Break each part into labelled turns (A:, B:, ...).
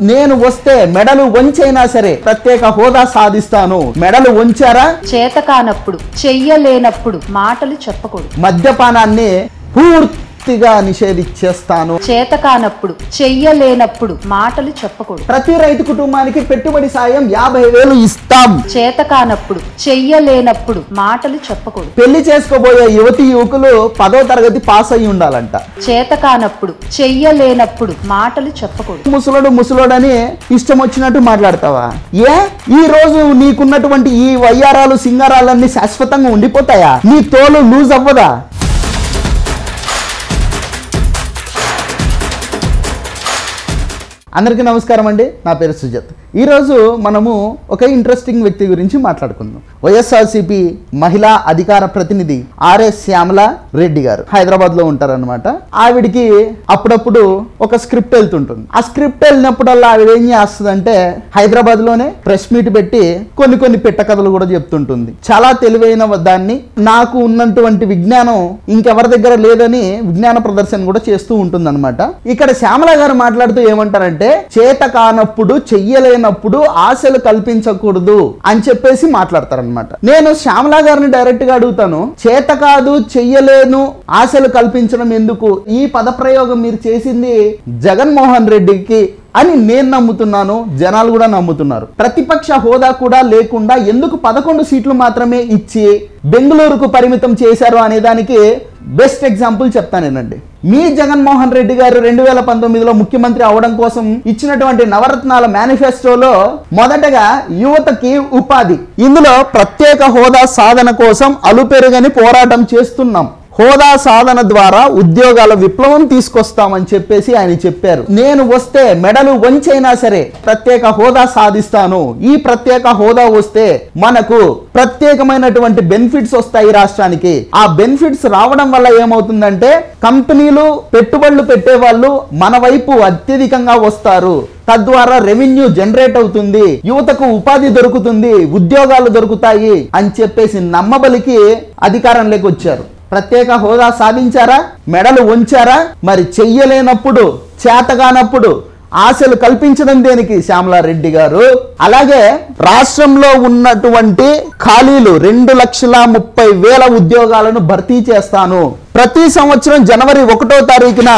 A: నేను వస్తే మెడలు వంచైనా సరే ప్రత్యేక హోదా సాధిస్తాను. మెడలు వంచారా?
B: చేతకానప్పుడు చెయ్యలేనప్పుడు మాటలు చెప్పకూడదు.
A: మద్యపానాన్ని పూర్తిగా నిషేధించేస్తాను.
B: చేతకానప్పుడు చెయ్యలేనప్పుడు మాటలు చెప్పకూడదు.
A: ప్రతి రైతు కుటుంబానికి పెట్టుబడి సాయం 50,000 ఇస్తాం.
B: చేతకానప్పుడు చెయ్యలేనప్పుడు మాటలు చెప్పకూడదు.
A: పెళ్లి చేసుకోబోయే యువతి యువకులు 10వ తరగతి పాస్ అయి ఉండాలంట.
B: చేతకానప్పుడు చెయ్యలేనప్పుడు మాటలు చెప్పకూడదు.
A: ముసలోడని ఇష్టం వచ్చినట్టు మాట్లాడతావా? ఈ రోజు నీకున్నటువంటి ఈ వయ్యారాలు సింగారాలన్నీ శాశ్వతంగా ఉండిపోతాయా? నీ తోలు లూజ్ అవ్వదా? అందరికీ నమస్కారం అండి. నా పేరు సుజాత్. ఈరోజు మనము ఒక ఇంట్రెస్టింగ్ వ్యక్తి గురించి మాట్లాడుకుందాం. వైఎస్ఆర్సీపీ మహిళా అధికార ప్రతినిధి ఆర్ఎస్ శ్యామల రెడ్డి గారు హైదరాబాద్లో ఉంటారనమాట. ఆవిడికి అప్పుడప్పుడు ఒక స్క్రిప్ట్ వెళ్తుంటుంది. ఆ స్క్రిప్ట్ వెళ్ళినప్పుడల్లా ఆవిడ ఏం చేస్తుందంటే హైదరాబాద్లోనే ప్రెస్ మీట్ పెట్టి కొన్ని పిట్ట కథలు కూడా చెప్తుంటుంది. చాలా తెలివైన దాన్ని, నాకు ఉన్నటువంటి విజ్ఞానం ఇంకెవరి దగ్గర లేదని విజ్ఞాన ప్రదర్శన కూడా చేస్తూ ఉంటుంది అనమాట. ఇక్కడ శ్యామల గారు మాట్లాడుతూ ఏమంటారంటే, చేత కానప్పుడు చెయ్యలేనప్పుడు ఆశలు కల్పించకూడదు అని చెప్పేసి మాట్లాడతారనమాట. నేను శ్యామల గారిని డైరెక్ట్ గా అడుగుతాను, చేత కాదు చెయ్యలేను ఆశలు కల్పించడం ఎందుకు? ఈ పదప్రయోగం మీరు చేసింది జగన్మోహన్ రెడ్డికి అని నేను నమ్ముతున్నాను, జనాలు కూడా నమ్ముతున్నారు. ప్రతిపక్ష హోదా కూడా లేకుండా ఎందుకు 11 సీట్లు మాత్రమే ఇచ్చి బెంగళూరుకు పరిమితం చేశారు అనే దానికి బెస్ట్ ఎగ్జాంపుల్ చెప్తానేనండి. మీ జగన్మోహన్ రెడ్డి గారు 2019లో ముఖ్యమంత్రి అవడం కోసం ఇచ్చినటువంటి నవరత్నాల మేనిఫెస్టోలో మొదటగా యువతకి ఉపాధి, ఇందులో ప్రత్యేక హోదా సాధన కోసం అలుపెరుగని పోరాటం చేస్తున్నాం, హోదా సాధన ద్వారా ఉద్యోగాల విప్లవం తీసుకొస్తామని చెప్పేసి ఆయన చెప్పారు. నేను వస్తే మెడలు వంచైనా సరే ప్రత్యేక హోదా సాధిస్తాను. ఈ ప్రత్యేక హోదా వస్తే మనకు ప్రత్యేకమైనటువంటి బెనిఫిట్స్ వస్తాయి రాష్ట్రానికి. ఆ బెనిఫిట్స్ రావడం వల్ల ఏమవుతుందంటే కంపెనీలు, పెట్టుబడులు పెట్టే వాళ్ళు మన వైపు అత్యధికంగా వస్తారు. తద్వారా రెవెన్యూ జనరేట్ అవుతుంది, యువతకు ఉపాధి దొరుకుతుంది, ఉద్యోగాలు దొరుకుతాయి అని చెప్పేసి నమ్మబలికి అధికారంలోకి వచ్చారు. ప్రత్యేక హోదా సాధించారా? మెడలు వంచారా? మరి చెయ్యలేనప్పుడు, చేతగానప్పుడు ఆశలు కల్పించడం దేనికి శ్యామలారెడ్డి గారు? అలాగే రాష్ట్రంలో ఉన్నటువంటి ఖాళీలు 2,30,000 ఉద్యోగాలను భర్తీ చేస్తాను. ప్రతి సంవత్సరం జనవరి 1వ తారీఖున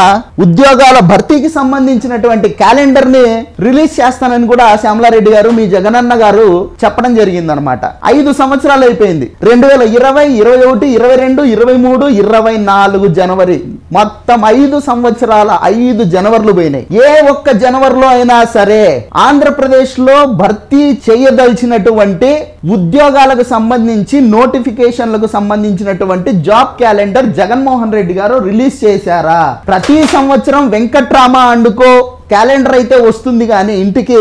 A: ఉద్యోగాల భర్తీకి సంబంధించినటువంటి క్యాలెండర్ ని రిలీజ్ చేస్తానని కూడా శ్యామలారెడ్డి గారు, మీ జగనన్న గారు చెప్పడం జరిగిందనమాట. 5 సంవత్సరాలు అయిపోయింది. 2020, 21, 22, 23, 24 జనవరి, మొత్తం 5 సంవత్సరాల 5 జనవరిలు పోయినాయి. ఏ ఒక్క జనవరిలో అయినా సరే ఆంధ్రప్రదేశ్ లో భర్తీ చేయదలిచినటువంటి ఉద్యోగాలకు సంబంధించి నోటిఫికేషన్లకు సంబంధించినటువంటి జాబ్ క్యాలెండర్ జగన్మోహన్ రెడ్డి గారు రిలీజ్ చేశారా? ప్రతి సంవత్సరం వెంకట్రామ అండుకో క్యాలెండర్ అయితే వస్తుంది కానీ ఇంటికి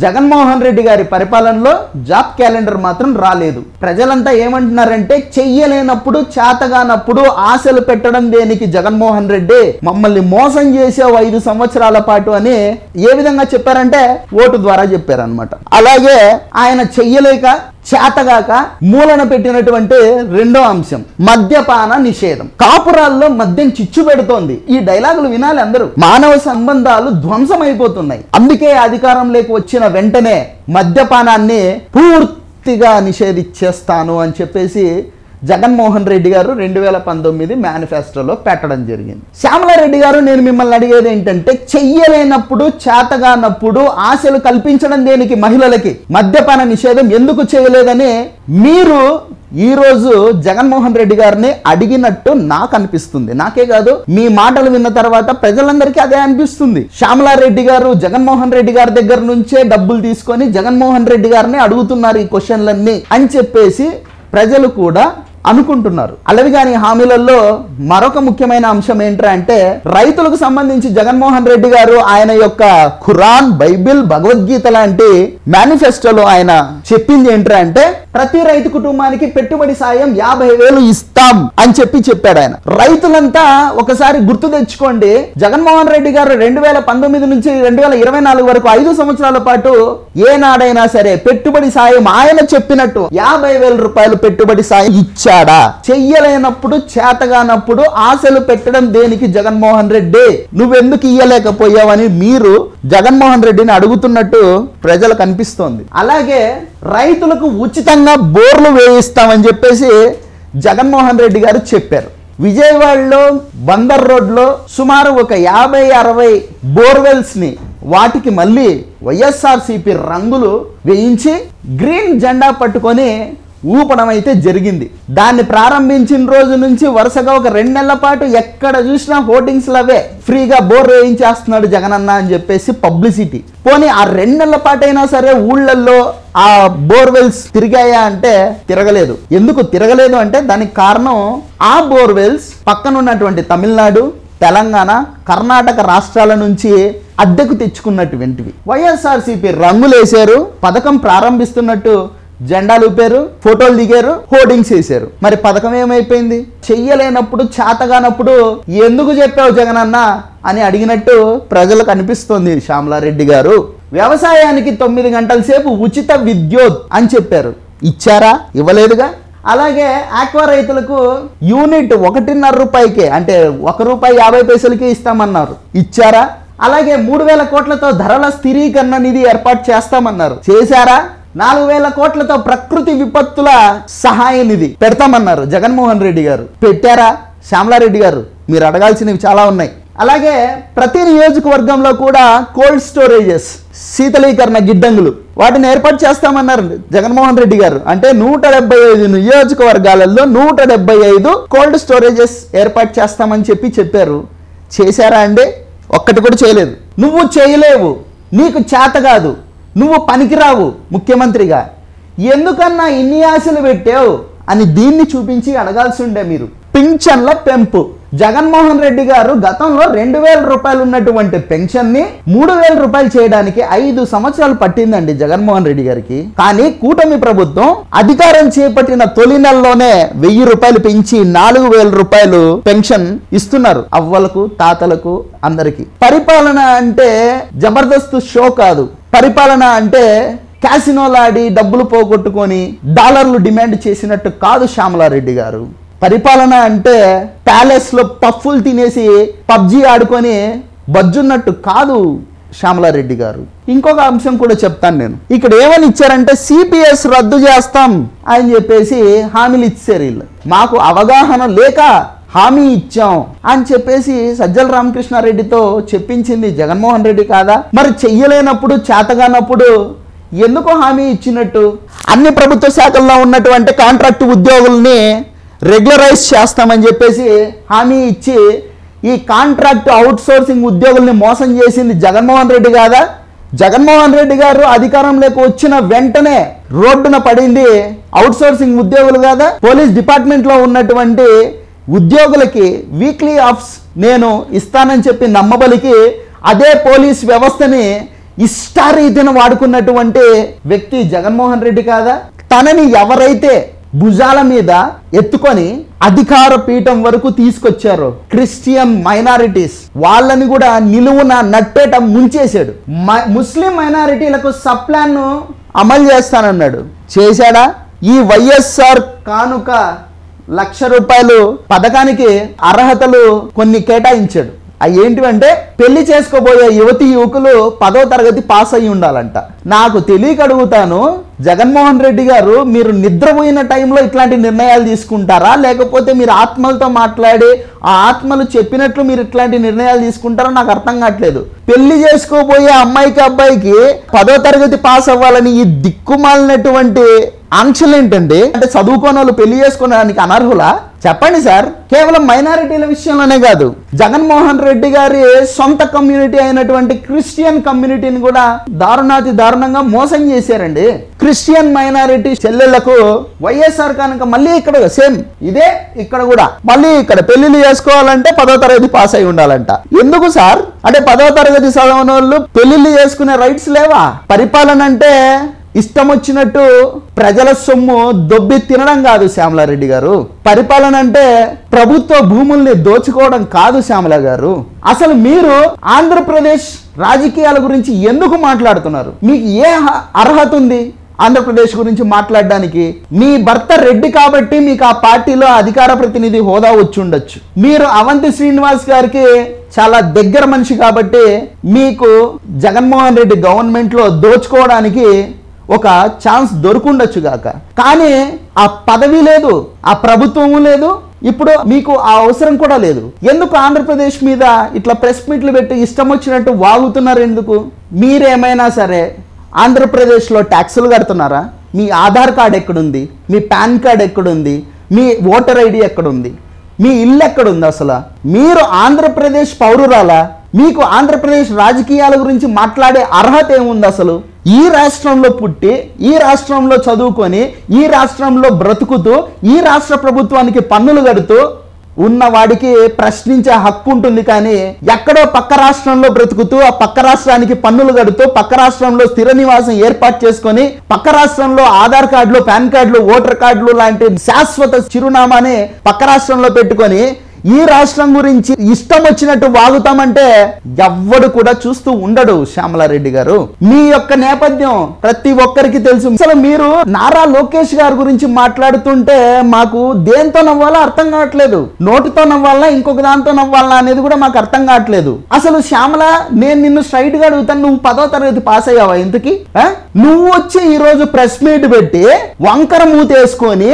A: జగన్మోహన్ రెడ్డి గారి పరిపాలనలో జాబ్ క్యాలెండర్ మాత్రం రాలేదు. ప్రజలంతా ఏమంటున్నారంటే, చెయ్యలేనప్పుడు, చేతగానప్పుడు ఆశలు పెట్టడం దేనికి జగన్మోహన్ రెడ్డి? మమ్మల్ని మోసం చేసే 5 సంవత్సరాల పాటు అని ఏ విధంగా చెప్పారంటే ఓటు ద్వారా చెప్పారనమాట. అలాగే ఆయన చెయ్యలేక, చేతగాక మూలన పెట్టినటువంటి రెండో అంశం మద్యపాన నిషేధం. కాపురాల్లో మద్యం చిచ్చు పెడుతోంది. ఈ డైలాగులు వినాలి అందరూ. మానవ సంబంధాలు ధ్వంసమైపోతున్నాయి. అందుకే అధికారంలోకి వచ్చిన వెంటనే మద్యపానాన్ని పూర్తిగా నిషేధించేస్తాను అని చెప్పేసి జగన్మోహన్ రెడ్డి గారు 2019 మేనిఫెస్టోలో పెట్టడం జరిగింది. శ్యామలారెడ్డి గారు, నేను మిమ్మల్ని అడిగేది ఏంటంటే, చెయ్యలేనప్పుడు, చేతగానప్పుడు ఆశలు కల్పించడం దేనికి మహిళలకి? మద్యపాన నిషేధం ఎందుకు చేయలేదని మీరు ఈ రోజు జగన్మోహన్ రెడ్డి గారిని అడిగినట్టు నాకు అనిపిస్తుంది. నాకే కాదు, మీ మాటలు విన్న తర్వాత ప్రజలందరికీ అదే అనిపిస్తుంది. శ్యామలారెడ్డి గారు జగన్మోహన్ రెడ్డి గారి దగ్గర నుంచే డబ్బులు తీసుకొని జగన్మోహన్ రెడ్డి గారిని అడుగుతున్నారు ఈ క్వశ్చన్లన్నీ అని చెప్పేసి ప్రజలు కూడా అనుకుంటున్నారు. అలవిగాని హామీలలో మరొక ముఖ్యమైన అంశం ఏంటంటే, రైతులకు సంబంధించి జగన్మోహన్ రెడ్డి గారు ఆయన యొక్క ఖురాన్, బైబిల్, భగవద్గీత లాంటి మేనిఫెస్టోలో ఆయన చెప్పింది ఏంటంటే, ప్రతి రైతు కుటుంబానికి పెట్టుబడి సాయం 50,000 ఇస్తాం అని చెప్పాడు ఆయన. రైతులంతా ఒకసారి గుర్తు తెచ్చుకోండి, జగన్మోహన్ రెడ్డి గారు 2019 నుంచి 2024 వరకు 5 సంవత్సరాల పాటు ఏనాడైనా సరే పెట్టుబడి సాయం ఆయన చెప్పినట్టు 50,000 రూపాయలు పెట్టుబడి సాయం ఇచ్చాడా? చెయ్యలేనప్పుడు, చేతగానప్పుడు ఆశలు పెట్టడం దేనికి జగన్మోహన్ రెడ్డి? నువ్వెందుకు ఇయ్యలేకపోయావని మీరు జగన్మోహన్ రెడ్డిని అడుగుతున్నట్టు ప్రజలకు అనిపిస్తోంది. అలాగే రైతులకు ఉచితంగా బోర్లు వేయిస్తామని చెప్పేసి జగన్మోహన్ రెడ్డి గారు చెప్పారు. విజయవాడలో బందర్ రోడ్లో సుమారు ఒక 50-60 బోర్వెల్స్ ని వాటికి మళ్ళీ వైఎస్ఆర్సీపీ రంగులు వేయించి గ్రీన్ జెండా పట్టుకొని ఊపడం అయితే జరిగింది. దాన్ని ప్రారంభించిన రోజు నుంచి వరుసగా ఒక 2 నెలల పాటు ఎక్కడ చూసినా హోర్డింగ్స్ లవే, ఫ్రీగా బోర్ వేయించేస్తున్నాడు జగనన్న అని చెప్పేసి పబ్లిసిటీ. పోనీ ఆ 2 నెలల పాటు అయినా సరే ఊళ్ళల్లో ఆ బోర్వెల్స్ తిరిగాయా అంటే తిరగలేదు. ఎందుకు తిరగలేదు అంటే దానికి కారణం ఆ బోర్వెల్స్ పక్కనున్నటువంటి తమిళనాడు, తెలంగాణ, కర్ణాటక రాష్ట్రాల నుంచి అద్దెకు తెచ్చుకున్నటువంటివి. వైఎస్ఆర్సీపీ రంగులేశారు, పథకం ప్రారంభిస్తున్నట్టు జెండాలు ఊపారు, ఫోటోలు దిగారు, హోర్డింగ్స్ వేశారు. మరి పథకం ఏమైపోయింది? చెయ్యలేనప్పుడు, చేతగానప్పుడు ఎందుకు చెప్పావు జగనన్న అని అడిగినట్టు ప్రజలకు అనిపిస్తోంది శ్యామలారెడ్డి గారు. వ్యవసాయానికి 9 గంటల సేపు ఉచిత విద్యుత్ అని చెప్పారు, ఇచ్చారా? ఇవ్వలేదుగా. అలాగే ఆక్వా రైతులకు యూనిట్ 1.5 రూపాయికే, అంటే ₹1.50 ఇస్తామన్నారు, ఇచ్చారా? అలాగే 3,000 కోట్లతో ధరల స్థిరీకరణ నిధి ఏర్పాటు చేస్తామన్నారు, చేశారా? 4,000 కోట్లతో ప్రకృతి విపత్తుల సహాయ నిధి పెడతామన్నారు జగన్మోహన్ రెడ్డి గారు, పెట్టారా? శ్యామలారెడ్డి గారు, మీరు అడగాల్సినవి చాలా ఉన్నాయి. అలాగే ప్రతి నియోజకవర్గంలో కూడా కోల్డ్ స్టోరేజెస్, శీతలీకరణ గిడ్డంగులు, వాటిని ఏర్పాటు చేస్తామన్నారు జగన్మోహన్ రెడ్డి గారు. అంటే 175 నియోజకవర్గాలలో 175 కోల్డ్ స్టోరేజెస్ ఏర్పాటు చేస్తామని చెప్పారు. చేశారా అండి? ఒక్కటి కూడా చేయలేదు. నువ్వు చేయలేవు, నీకు చేత కాదు, నువ్వు పనికిరావు ముఖ్యమంత్రిగా, ఎందుకన్నా ఇన్ని ఆశలు పెట్టావు అని దీన్ని చూపించి అడగాల్సి ఉండే మీరు. పింఛన్ల పెంపు, జగన్మోహన్ రెడ్డి గారు గతంలో 2,000 రూపాయలు ఉన్నటువంటి పెన్షన్ ని 3,000 రూపాయలు చేయడానికి 5 సంవత్సరాలు పట్టిందండి జగన్మోహన్ రెడ్డి గారికి. కానీ కూటమి ప్రభుత్వం అధికారం చేపట్టిన తొలి నెలలోనే 1,000 రూపాయలు పెంచి 4,000 రూపాయలు పెన్షన్ ఇస్తున్నారు అవ్వలకు, తాతలకు, అందరికి. పరిపాలన అంటే జబర్దస్త్ షో కాదు. పరిపాలన అంటే క్యాసినోలాడి డబ్బులు పోగొట్టుకొని డాలర్లు డిమాండ్ చేసినట్టు కాదు శ్యామలారెడ్డి గారు. పరిపాలన అంటే ప్యాలెస్ లో పఫ్ఫులు తినేసి పబ్జీ ఆడుకొని బజ్జున్నట్టు కాదు శ్యామలారెడ్డి గారు. ఇంకొక అంశం కూడా చెప్తాను నేను. ఇక్కడ ఏమని ఇచ్చారంటే సిపిఎస్ రద్దు చేస్తాం అని చెప్పేసి హామీలు ఇచ్చారు వీళ్ళు. మాకు అవగాహన లేక హామీ ఇచ్చాం అని చెప్పేసి సజ్జల రామకృష్ణారెడ్డితో చెప్పించింది జగన్మోహన్ రెడ్డి కాదా? మరి చెయ్యలేనప్పుడు, చేతగానప్పుడు ఎందుకు హామీ ఇచ్చినట్టు? అన్ని ప్రభుత్వ శాఖల్లో ఉన్నటువంటి కాంట్రాక్ట్ ఉద్యోగుల్ని రెగ్యులరైజ్ చేస్తామని చెప్పేసి హామీ ఇచ్చి ఈ కాంట్రాక్ట్ అవుట్ సోర్సింగ్ ఉద్యోగుల్ని మోసం చేసింది జగన్మోహన్ రెడ్డి కాదా? జగన్మోహన్ రెడ్డి గారు అధికారంలోకి వచ్చిన వెంటనే రోడ్డున పడింది అవుట్ సోర్సింగ్ ఉద్యోగులు కాదా? పోలీస్ డిపార్ట్మెంట్లో ఉన్నటువంటి ఉద్యోగులకి వీక్లీ ఆఫ్స్ నేను ఇస్తానని చెప్పి నమ్మబలికి అదే పోలీస్ వ్యవస్థని ఇష్టారీతిని వాడుకున్నటువంటి వ్యక్తి జగన్మోహన్ రెడ్డి కాదా? తనని ఎవరైతే భుజాల మీద ఎత్తుకొని అధికార పీఠం వరకు తీసుకొచ్చారో క్రిస్టియన్ మైనారిటీస్, వాళ్ళని కూడా నిలువున నట్టేట ముంచేశాడు. ముస్లిం మైనారిటీలకు సప్లాన్ అమలు చేస్తానన్నాడు, చేశాడా? ఈ వైఎస్ఆర్ కానుక 1,00,000 రూపాయలు పథకానికి అర్హతలు కొన్ని కేటాయించాడు. అవి ఏంటివంటే పెళ్లి చేసుకోబోయే యువతి యువకులు 10వ తరగతి పాస్ అయ్యి ఉండాలంట. నాకు తెలియక అడుగుతాను, జగన్మోహన్ రెడ్డి గారు మీరు నిద్రపోయిన టైంలో ఇట్లాంటి నిర్ణయాలు తీసుకుంటారా, లేకపోతే మీరు ఆత్మలతో మాట్లాడి ఆ ఆత్మలు చెప్పినట్లు మీరు ఇట్లాంటి నిర్ణయాలు తీసుకుంటారో నాకు అర్థం కావట్లేదు. పెళ్లి చేసుకోబోయే అమ్మాయికి అబ్బాయికి 10వ తరగతి పాస్ అవ్వాలని ఈ దిక్కుమాలినటువంటి ఆంక్షలు ఏంటండి? అంటే చదువుకోని వాళ్ళు పెళ్లి చేసుకోవడానికి అనర్హులా? చెప్పండి సార్. కేవలం మైనారిటీల విషయంలోనే కాదు, జగన్మోహన్ రెడ్డి గారి సొంత కమ్యూనిటీ అయినటువంటి క్రిస్టియన్ కమ్యూనిటీని కూడా దారుణాతి దారుణంగా మోసం చేశారండి. క్రిస్టియన్ మైనారిటీ చెల్లెళ్లకు వైఎస్ఆర్ కనుక మళ్ళీ ఇక్కడ సేమ్ ఇదే, ఇక్కడ కూడా మళ్ళీ ఇక్కడ పెళ్లిళ్ళు చేసుకోవాలంటే 10వ తరగతి పాస్ అయి ఉండాలంట. ఎందుకు సార్? అంటే 10వ తరగతి చదవని వాళ్ళు పెళ్లిళ్ళు చేసుకునే రైట్స్ లేవా? పరిపాలన అంటే ఇష్టం వచ్చినట్టు ప్రజల సొమ్ము దొబ్బి తినడం కాదు శ్యామలారెడ్డి గారు. పరిపాలన అంటే ప్రభుత్వ భూముల్ని దోచుకోవడం కాదు శ్యామల గారు. అసలు మీరు ఆంధ్రప్రదేశ్ రాజకీయాల గురించి ఎందుకు మాట్లాడుతున్నారు? మీకు ఏ అర్హత ఉంది ఆంధ్రప్రదేశ్ గురించి మాట్లాడడానికి? మీ భర్త రెడ్డి కాబట్టి మీకు ఆ పార్టీలో అధికార ప్రతినిధి హోదా వచ్చి ఉండొచ్చు. మీరు అవంతి శ్రీనివాస్ గారికి చాలా దగ్గర మనిషి కాబట్టి మీకు జగన్మోహన్ రెడ్డి గవర్నమెంట్లో దోచుకోవడానికి ఒక ఛాన్స్ దొరుకుండొచ్చు గాక. కానీ ఆ పదవి లేదు, ఆ ప్రభుత్వము లేదు, ఇప్పుడు మీకు ఆ అవసరం కూడా లేదు. ఎందుకు ఆంధ్రప్రదేశ్ మీద ఇట్లా ప్రెస్ మీట్లు పెట్టి ఇష్టం వచ్చినట్టు వాగుతున్నారు? ఎందుకు? మీరేమైనా సరే ఆంధ్రప్రదేశ్లో ట్యాక్సులు కడుతున్నారా? మీ ఆధార్ కార్డ్ ఎక్కడుంది? మీ పాన్ కార్డ్ ఎక్కడుంది? మీ ఓటర్ ఐడి ఎక్కడుంది? మీ ఇల్లు ఎక్కడుంది? అసలు మీరు ఆంధ్రప్రదేశ్ పౌరురాలా? మీకు ఆంధ్రప్రదేశ్ రాజకీయాల గురించి మాట్లాడే అర్హత ఏముంది అసలు? ఈ రాష్ట్రంలో పుట్టి, ఈ రాష్ట్రంలో చదువుకొని, ఈ రాష్ట్రంలో బ్రతుకుతూ, ఈ రాష్ట్ర ప్రభుత్వానికి పన్నులు కడుతూ ఉన్నవాడికి ప్రశ్నించే హక్కు ఉంటుంది. కానీ ఎక్కడో పక్క రాష్ట్రంలో బ్రతుకుతూ, ఆ పక్క రాష్ట్రానికి పన్నులు కడుతూ, పక్క రాష్ట్రంలో స్థిర నివాసం ఏర్పాటు చేసుకొని, పక్క రాష్ట్రంలో ఆధార్ కార్డులు, పాన్ కార్డులు, ఓటర్ కార్డులు లాంటి శాశ్వత చిరునామాని పక్క రాష్ట్రంలో పెట్టుకొని ఈ రాష్ట్రం గురించి ఇష్టం వచ్చినట్టు వాగుతామంటే ఎవ్వడు కూడా చూస్తూ ఉండడు. శ్యామలారెడ్డి గారు, మీ యొక్క నేపథ్యం ప్రతి ఒక్కరికి తెలుసు. అసలు మీరు నారా లోకేష్ గారి గురించి మాట్లాడుతుంటే మాకు దేంతో నవ్వాలో అర్థం కావట్లేదు. నోటితో నవ్వాలా, ఇంకొక దాంతో నవ్వాలా అనేది కూడా మాకు అర్థం కావట్లేదు. అసలు శ్యామల, నేను నిన్ను స్ట్రైట్ గా అడుగుతాను, నువ్వు 10వ తరగతి పాస్ అయ్యావా ఇంతకి? నువ్వు వచ్చి ఈ రోజు ప్రెస్ మీట్ పెట్టి వంకర మూతేసుకొని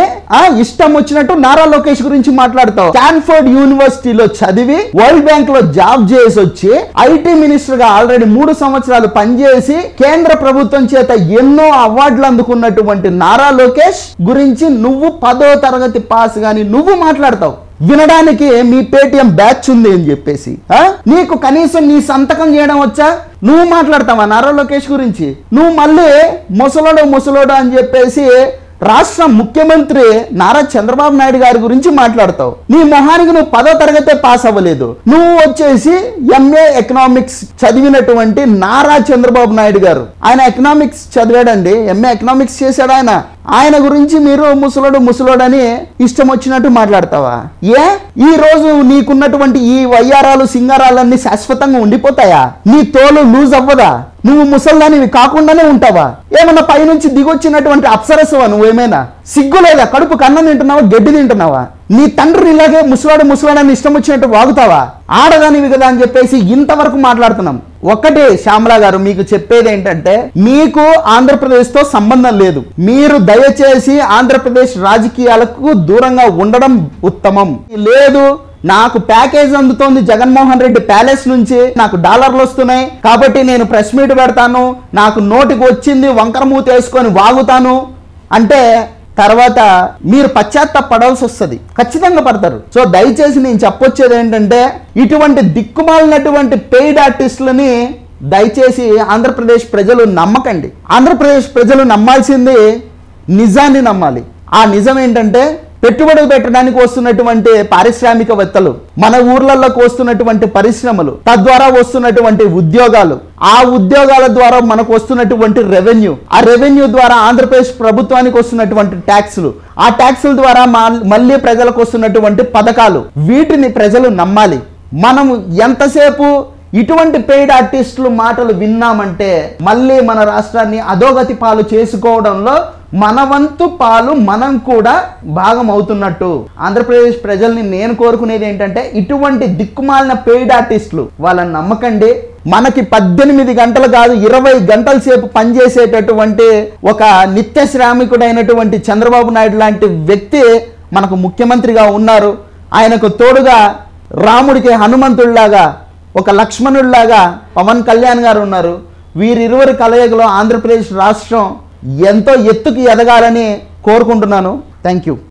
A: ఇష్టం వచ్చినట్టు నారా లోకేష్ గురించి మాట్లాడతావు. స్టాన్ఫోర్డ్ యూనివర్సిటీలో చదివి వరల్డ్ బ్యాంక్ లో జాబ్ చేసి వచ్చి ఐటీ మినిస్టర్ గా ఆల్రెడీ 3 సంవత్సరాలు పనిచేసి కేంద్ర ప్రభుత్వం చేత ఎన్నో అవార్డులు అందుకున్నటువంటి నారా లోకేష్ గురించి నువ్వు 10వ తరగతి పాస్ గాని నువ్వు మాట్లాడతావు. వినడానికి మీ పేటిఎం బ్యాచ్ ఉంది అని చెప్పేసి నీకు కనీసం నీ సంతకం చేయడం వచ్చా? నువ్వు మాట్లాడతావా నారా లోకేష్ గురించి? నువ్వు మళ్ళీ ముసలోడు అని చెప్పేసి రాష్ట్ర ముఖ్యమంత్రి నారా చంద్రబాబు నాయుడు గారి గురించి మాట్లాడతావు. నీ మొహానికి నువ్వు 10వ తరగతే పాస్ అవ్వలేదు. నువ్వు వచ్చేసి ఎంఏ ఎకనామిక్స్ చదివినటువంటి నారా చంద్రబాబు నాయుడు గారు, ఆయన ఎకనామిక్స్ చదివాడండి, ఎంఏ ఎకనామిక్స్ చేశాడు ఆయన. ఆయన గురించి మీరు ముసలోడని ఇష్టం వచ్చినట్టు మాట్లాడతావా? ఈ రోజు నీకున్నటువంటి ఈ వయ్యారాలు సింగారాలన్నీ శాశ్వతంగా ఉండిపోతాయా? నీ తోలు లూజ్ అవ్వదా? నువ్వు ముసల్దానివి కాకుండానే ఉంటావా? ఏమన్నా పైనుంచి దిగొచ్చినటువంటి అప్సరసవా? నువ్వేమైనా సిగ్గు లేదా? కడుపు కన్నం తింటున్నావా, గడ్డి తింటున్నావా? నీ తండ్రిని ఇలాగే ముసలాడని ఇష్టం వచ్చినట్టు వాగుతావా? ఆడదానివి కదా అని చెప్పేసి ఇంతవరకు మాట్లాడుతున్నాం. ఒకటే శ్యామల గారు, మీకు చెప్పేది ఏంటంటే, మీకు ఆంధ్రప్రదేశ్తో సంబంధం లేదు. మీరు దయచేసి ఆంధ్రప్రదేశ్ రాజకీయాలకు దూరంగా ఉండడం ఉత్తమం. లేదు, నాకు ప్యాకేజ్ అందుతోంది జగన్మోహన్ రెడ్డి ప్యాలెస్ నుంచి, నాకు డాలర్లు వస్తున్నాయి కాబట్టి నేను ప్రెస్ మీట్ పెడతాను, నాకు నోటికి వచ్చింది వంకర మూత వేసుకొని వాగుతాను అంటే తర్వాత మీరు పశ్చాత్తాపడాల్సి వస్తుంది. ఖచ్చితంగా పడతారు. సో దయచేసి నేను చెప్పొచ్చేది ఏంటంటే, ఇటువంటి దిక్కుమాలినటువంటి పెయిడ్ ఆర్టిస్టులని దయచేసి ఆంధ్రప్రదేశ్ ప్రజలు నమ్మకండి. ఆంధ్రప్రదేశ్ ప్రజలు నమ్మాల్సింది నిజాన్ని నమ్మాలి. ఆ నిజం ఏంటంటే, పెట్టుబడులు పెట్టడానికి వస్తున్నటువంటి పారిశ్రామికవేత్తలు, మన ఊర్లలోకి వస్తున్నటువంటి పరిశ్రమలు, తద్వారా వస్తున్నటువంటి ఉద్యోగాలు, ఆ ఉద్యోగాల ద్వారా మనకు వస్తున్నటువంటి రెవెన్యూ, ఆ రెవెన్యూ ద్వారా ఆంధ్రప్రదేశ్ ప్రభుత్వానికి వస్తున్నటువంటి ట్యాక్సులు, ఆ ట్యాక్సుల ద్వారా మళ్ళీ ప్రజలకు వస్తున్నటువంటి పథకాలు, వీటిని ప్రజలు నమ్మాలి. మనం ఎంతసేపు ఇటువంటి పెయిడ్ ఆర్టిస్టులు మాటలు విన్నామంటే మళ్ళీ మన రాష్ట్రాన్ని అధోగతి పాలు చేసుకోవడంలో మన వంతు పాలు మనం కూడా భాగం అవుతున్నట్టు. ఆంధ్రప్రదేశ్ ప్రజల్ని నేను కోరుకునేది ఏంటంటే, ఇటువంటి దిక్కుమాలిన పెయిడ్ ఆర్టిస్టులు వాళ్ళని నమ్మకండి. మనకి 18 గంటలు కాదు 20 గంటల సేపు పనిచేసేటటువంటి ఒక నిత్య శ్రామికుడైనటువంటి చంద్రబాబు నాయుడు లాంటి వ్యక్తి మనకు ముఖ్యమంత్రిగా ఉన్నారు. ఆయనకు తోడుగా రాముడికి హనుమంతుడిలాగా, ఒక లక్ష్మణుడిలాగా పవన్ కళ్యాణ్ గారు ఉన్నారు. వీరిరువురి కలయికలో ఆంధ్రప్రదేశ్ రాష్ట్రం ఎంతో ఎత్తుకి ఎదగాలని కోరుకుంటున్నాను. Thank you.